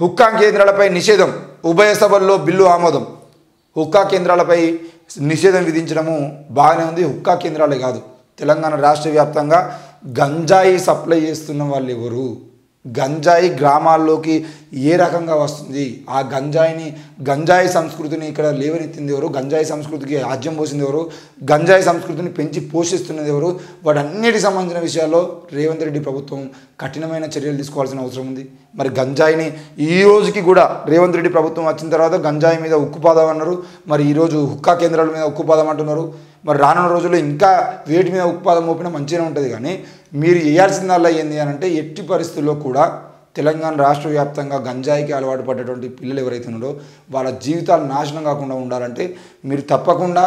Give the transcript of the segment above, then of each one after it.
హుక్కా కేంద్రాలపై నిషేధం, ఉభయ సభల్లో బిల్లు ఆమోదం. హుక్కా కేంద్రాలపై నిషేధం విధించడము బాగానే ఉంది. హుక్కా కేంద్రాలే కాదు, తెలంగాణ రాష్ట్ర వ్యాప్తంగా గంజాయి సప్లై చేస్తున్న వాళ్ళు ఎవరు, గంజాయి గ్రామాల్లోకి ఏ రకంగా వస్తుంది, ఆ గంజాయి సంస్కృతిని ఇక్కడ లేవనెత్తింది ఎవరు, గంజాయి సంస్కృతికి ఆజ్యం పోసింది ఎవరు, గంజాయి సంస్కృతిని పెంచి పోషిస్తున్నది ఎవరు, వాటన్నిటికి సంబంధించిన విషయాల్లో రేవంత్ రెడ్డి ప్రభుత్వం కఠినమైన చర్యలు తీసుకోవాల్సిన అవసరం ఉంది. మరి గంజాయిని ఈ రోజుకి కూడా రేవంత్ రెడ్డి ప్రభుత్వం వచ్చిన తర్వాత గంజాయి మీద ఉక్కుపాదం అన్నారు, మరి ఈరోజు హుక్కా కేంద్రాల మీద ఉక్కుపాదం అంటున్నారు. మరి రానున్న రోజుల్లో ఇంకా వేటి మీద ఉక్కుపాదం మోపినా మంచిగానే ఉంటుంది. కానీ మీరు చేయాల్సిందల్లా ఏంది అని అంటే ఎట్టి పరిస్థితుల్లో కూడా తెలంగాణ రాష్ట్ర వ్యాప్తంగా గంజాయికి అలవాటు పడ్డటువంటి పిల్లలు ఎవరైతే ఉన్నారో వాళ్ళ జీవితాలు నాశనం కాకుండా ఉండాలంటే మీరు తప్పకుండా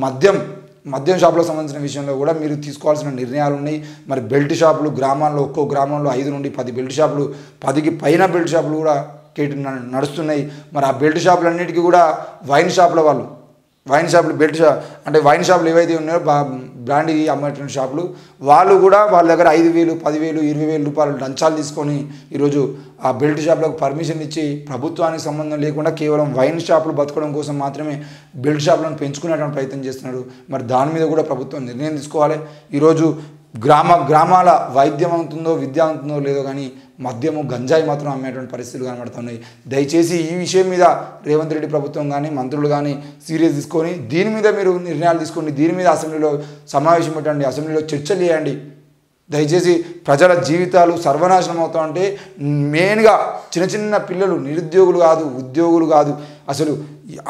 మద్యం షాపులకు సంబంధించిన విషయంలో కూడా మీరు తీసుకోవాల్సిన నిర్ణయాలు ఉన్నాయి. మరి బెల్ట్ షాపులు గ్రామాల్లో ఒక్కో గ్రామంలో 5 నుండి 10 బెల్ట్ షాపులు, 10కి పైన బెల్ట్ షాపులు కూడా నడుస్తున్నాయి. మరి ఆ బెల్ట్ షాపులన్నిటికీ కూడా వైన్ షాపులు బెల్ట్ షాప్ అంటే వైన్ షాపులు ఏవైతే ఉన్నాయో బ్రాండ్ అమ్మేటువంటి షాపులు వాళ్ళు కూడా వాళ్ళ దగ్గర 5,000, 10,000, 20,000 రూపాయలు లంచాలు తీసుకొని ఈరోజు ఆ బెల్ట్ షాపులకు పర్మిషన్ ఇచ్చి ప్రభుత్వానికి సంబంధం లేకుండా కేవలం వైన్ షాపులు బతకడం కోసం మాత్రమే బెల్ట్ షాపులను పెంచుకునేటువంటి ప్రయత్నం చేస్తున్నాడు. మరి దాని మీద కూడా ప్రభుత్వం నిర్ణయం తీసుకోవాలి. ఈరోజు గ్రామాల వైద్యం అవుతుందో విద్య అవుతుందో లేదో కానీ మద్యము గంజాయి మాత్రం అమ్మేటువంటి పరిస్థితులు కనబడుతున్నాయి. దయచేసి ఈ విషయం మీద రేవంత్ రెడ్డి ప్రభుత్వం కానీ మంత్రులు కానీ సీరియస్ తీసుకొని దీని మీద మీరు నిర్ణయాలు తీసుకోండి. దీని మీద అసెంబ్లీలో సమావేశం పెట్టండి, అసెంబ్లీలో చర్చలు చేయండి. దయచేసి ప్రజల జీవితాలు సర్వనాశనం అవుతా ఉంటే మెయిన్గా చిన్న పిల్లలు, నిరుద్యోగులు కాదు, ఉద్యోగులు కాదు, అసలు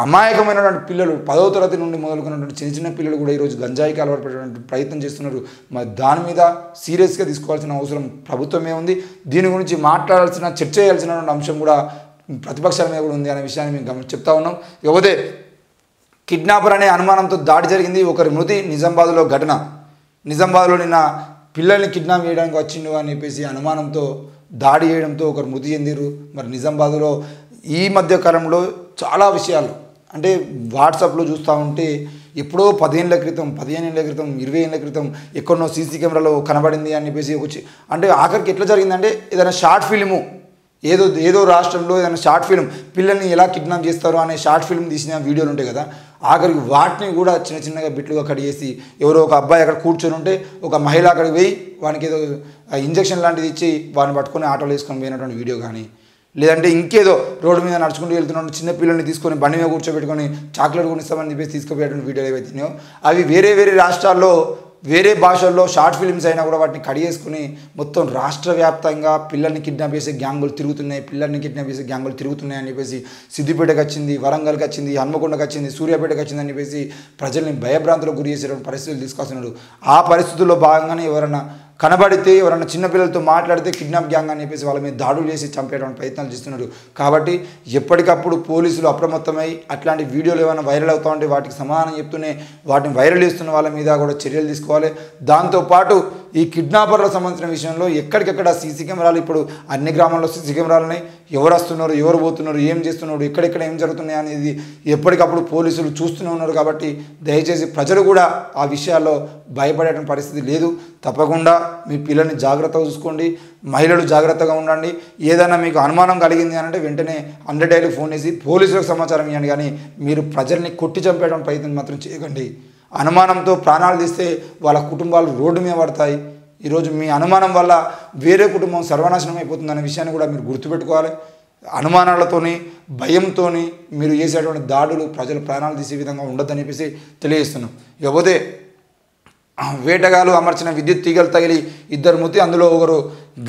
అమాయకమైనటువంటి పిల్లలు 10వ తరగతి నుండి మొదలుకున్నటువంటి చిన్న పిల్లలు కూడా ఈరోజు గంజాయికి అలవాటు పడేటువంటి ప్రయత్నం చేస్తున్నారు. మరి దాని మీద సీరియస్గా తీసుకోవాల్సిన అవసరం ప్రభుత్వమే ఉంది. దీని గురించి మాట్లాడాల్సిన చర్చ చేయాల్సినటువంటి అంశం కూడా ప్రతిపక్షాల మీద కూడా ఉంది అనే విషయాన్ని మేము చెప్తా ఉన్నాం. ఇకపోతే కిడ్నాపర్ అనే అనుమానంతో దాడి జరిగింది. ఒకరి మృతి నిజామాబాద్లో ఘటన. నిజామాబాద్లో నిన్న పిల్లల్ని కిడ్నాప్ చేయడానికి వచ్చిండు అని చెప్పేసి అనుమానంతో దాడి చేయడంతో ఒకరు మృతి చెందిరు. మరి నిజామాబాద్లో ఈ మధ్య కాలంలో చాలా విషయాలు అంటే వాట్సాప్లో చూస్తూ ఉంటే ఎప్పుడో 10 ఏళ్ళ క్రితం, 15 ఏళ్ళ క్రితం, 20 ఏళ్ళ క్రితం ఎక్కడో సీసీ కెమెరాలో కనబడింది అని చెప్పేసి వచ్చి అంటే ఆఖరికి ఎట్లా జరిగిందంటే ఏదైనా షార్ట్ ఫిల్ము ఏదో రాష్ట్రంలో ఏదైనా షార్ట్ ఫిల్మ్ పిల్లల్ని ఎలా కిడ్నాప్ చేస్తారో అనే షార్ట్ ఫిల్మ్ తీసిన వీడియోలు ఉంటాయి కదా, ఆఖరికి వాటిని కూడా చిన్నగా బిట్లుగా కట్ చేసి ఎవరో ఒక అబ్బాయి అక్కడ కూర్చొని ఉంటే ఒక మహిళ అక్కడికి పోయి వానికి ఏదో ఇంజక్షన్ లాంటిది ఇచ్చి వాడిని పట్టుకొని ఆటోలో వేసుకొని పోయినటువంటి వీడియో కానీ, లేదంటే ఇంకేదో రోడ్డు మీద నడుచుకుంటూ వెళ్తున్న చిన్న పిల్లల్ని తీసుకొని బండి మీద కూర్చోబెట్టుకొని చాక్లెట్ కొనిస్తామని చెప్పేసి తీసుకుపోయేటువంటి వీడియోలు ఏవైతున్నాయో అవి వేరే రాష్ట్రాల్లో వేరే భాషల్లో షార్ట్ ఫిల్మ్స్ అయినా కూడా వాటిని కట్ చేసుకుని మొత్తం రాష్ట్ర వ్యాప్తంగా పిల్లల్ని కిడ్నాప్ చేసే గ్యాంగులు తిరుగుతున్నాయి అని చెప్పేసి సిద్దిపేటకు వచ్చింది, వరంగల్కి వచ్చింది, హన్మకొండకు వచ్చింది, సూర్యాపేటకు వచ్చింది అని చెప్పేసి ప్రజల్ని భయభ్రాంతులకు గురి చేసేటువంటి పరిస్థితులు తీసుకొస్తున్నాడు. ఆ పరిస్థితుల్లో భాగంగానే ఎవరైనా కనబడితే ఎవరైనా చిన్నపిల్లలతో మాట్లాడితే కిడ్నాప్ గ్యాంగ్ అని చెప్పేసి వాళ్ళ మీద దాడులు చేసి చంపేటువంటి ప్రయత్నాలు చేస్తున్నారు. కాబట్టి ఎప్పటికప్పుడు పోలీసులు అప్రమత్తమై అట్లాంటి వీడియోలు ఏమైనా వైరల్ అవుతూ ఉంటే వాటికి సమాధానం చెప్తూనే వాటిని వైరల్ చేస్తున్న వాళ్ళ మీద కూడా చర్యలు తీసుకోవాలి. దాంతోపాటు ఈ కిడ్నాపర్లకు సంబంధించిన విషయంలో ఎక్కడికెక్కడ సీసీ కెమెరాలు, ఇప్పుడు అన్ని గ్రామాల్లో సీసీ కెమెరాలు ఉన్నాయి, ఎవరు వస్తున్నారు, ఎవరు పోతున్నారు, ఏం చేస్తున్నారు, ఎక్కడెక్కడ ఏం జరుగుతున్నాయి అనేది ఎప్పటికప్పుడు పోలీసులు చూస్తూనే ఉన్నారు. కాబట్టి దయచేసి ప్రజలు కూడా ఆ విషయాల్లో భయపడేటువంటి పరిస్థితి లేదు. తప్పకుండా మీ పిల్లల్ని జాగ్రత్తగా చూసుకోండి, మహిళలు జాగ్రత్తగా ఉండండి. ఏదైనా మీకు అనుమానం కలిగింది అని అంటే వెంటనే 100 ఫోన్ చేసి పోలీసులకు సమాచారం ఇవ్వండి. కానీ మీరు ప్రజల్ని కొట్టి చంపేయడం ప్రయత్నం మాత్రం చేయకండి. అనుమానంతో ప్రాణాలు తీస్తే వాళ్ళ కుటుంబాలు రోడ్డు మీద పడతాయి. ఈరోజు మీ అనుమానం వల్ల వేరే కుటుంబం సర్వనాశనం అయిపోతుందనే విషయాన్ని కూడా మీరు గుర్తుపెట్టుకోవాలి. అనుమానాలతోని భయంతోని మీరు చేసేటువంటి దాడులు ప్రజల ప్రాణాలు తీసే విధంగా ఉండదని చెప్పేసి తెలియజేస్తున్నాం. ఇకపోతే వేటగాళ్ళు అమర్చిన విద్యుత్ తీగలు తగిలి 2 మృతి, అందులో ఒకరు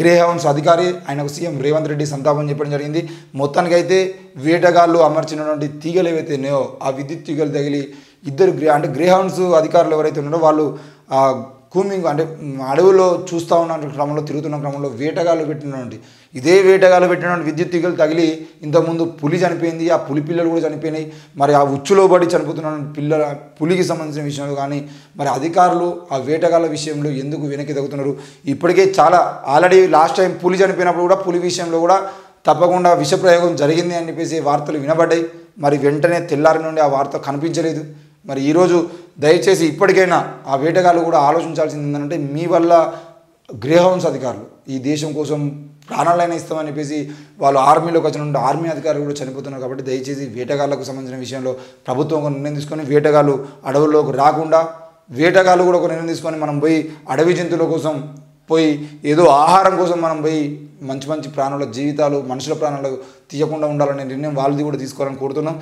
గ్రే హౌన్స్ అధికారి. ఆయనకు సీఎం రేవంత్ రెడ్డి సంతాపం చెప్పడం జరిగింది. మొత్తానికైతే వేటగాళ్ళు అమర్చినటువంటి తీగలు ఏవైతే ఉన్నాయో ఆ విద్యుత్ తీగలు తగిలి 2 గ్రే హౌన్స్ అధికారులు ఎవరైతే ఉన్నారో వాళ్ళు కూమింగ్ అంటే అడవుల్లో చూస్తూ ఉన్న క్రమంలో తిరుగుతున్న క్రమంలో వేటగాళ్ళు పెట్టినటువంటి విద్యుత్ తీగలు తగిలి ఇంతకుముందు పులి చనిపోయింది, ఆ పులి పిల్లలు కూడా చనిపోయినాయి. మరి ఆ ఉచ్చులో పడి చనిపోతున్న పులికి సంబంధించిన విషయంలో కానీ మరి అధికారులు ఆ వేటగాళ్ళ విషయంలో ఎందుకు వెనక్కి తగ్గుతున్నారు? ఇప్పటికే చాలా ఆల్రెడీ లాస్ట్ టైం పులి చనిపోయినప్పుడు కూడా పులి విషయంలో కూడా తప్పకుండా విషప్రయోగం జరిగింది అని చెప్పేసి వార్తలు వినబడ్డాయి. మరి వెంటనే తెల్లారి నుండి ఆ వార్త కనిపించలేదు. మరి ఈరోజు దయచేసి ఇప్పటికైనా ఆ వేటగాళ్ళు కూడా ఆలోచించాల్సింది ఏంటంటే మీ వల్ల గ్రే హౌన్స్ అధికారులు ఈ దేశం కోసం ప్రాణాలైనా ఇస్తామని చెప్పేసి వాళ్ళు ఆర్మీలోకి వచ్చిన ఆర్మీ అధికారులు కూడా చనిపోతున్నారు. కాబట్టి దయచేసి వేటగాళ్లకు సంబంధించిన విషయంలో ప్రభుత్వం ఒక నిర్ణయం తీసుకొని వేటగాళ్ళు అడవుల్లోకి రాకుండా, వేటగాళ్ళు కూడా ఒక నిర్ణయం తీసుకొని మనం పోయి అడవి జంతువుల కోసం పోయి ఏదో ఆహారం కోసం మనం పోయి మంచి మంచి ప్రాణుల జీవితాలు, మనుషుల ప్రాణాలు తీయకుండా ఉండాలనే నిర్ణయం వాళ్ళది కూడా తీసుకోవాలని కోరుతున్నాం.